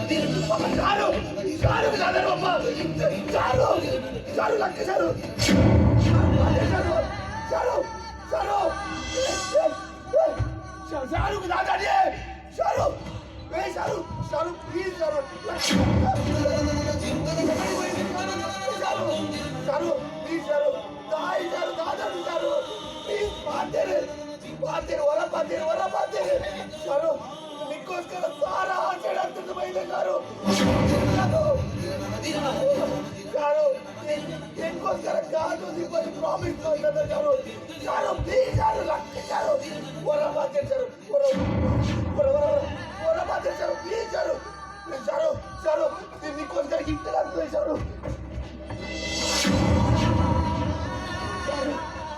चारू चारू दादा बाबा चारू चारू लगते चारू चारू चारू चारू चारू के दादा ने चारू वे चारू चारू प्लीज चारू चारू चारू प्लीज चारू दाई चारू दादा चारू प्लीज पाते चारू निकोस्कर सारा చెడవుతుంది బయట గారు గారు ఇంకోస్కర కాదు దీపని ప్రామిస్ చేశారు గారు గారు ప్లీజ్ గారు లక్ గారు వరబాతే గారు వరబాతే గారు ప్లీజ్ గారు గారు గారు నికోస్కర గిఫ్ట్ లాగా గారు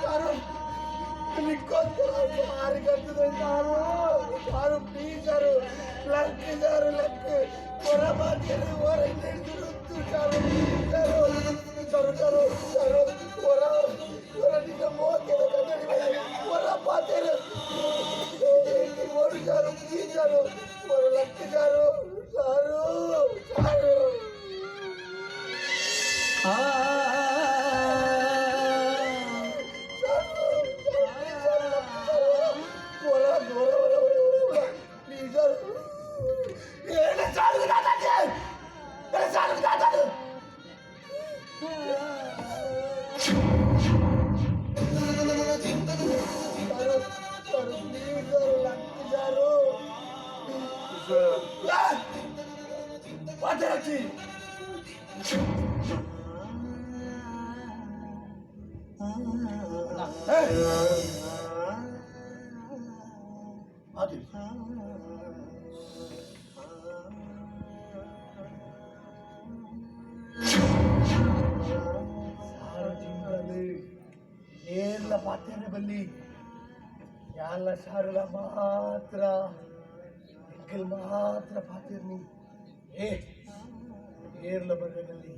గారు నికోస్కర సారీ करते గారు గారు ప్లీజ్ గారు लक चारू लक ओरा बातेर ओरा निर्दुरुत्तु चारू चारू चारू चारू चारू ओरा ओरा निका मोके कदरी ओरा बातेर ओरा चारू की चारू ओरा लक चारू चारू चारू आ What ಏರ್ಲ ಪಾತ್ರೆ ಬಲ್ಲಿ ಯಾಲ ಶಾರುಲ ಮಾತ್ರ ನಿಖಿಲ್ ಮಾತ್ರ ಪಾತಿರ್ನಿ ಏರ್ಲ ಬರಗಲ್ಲಿ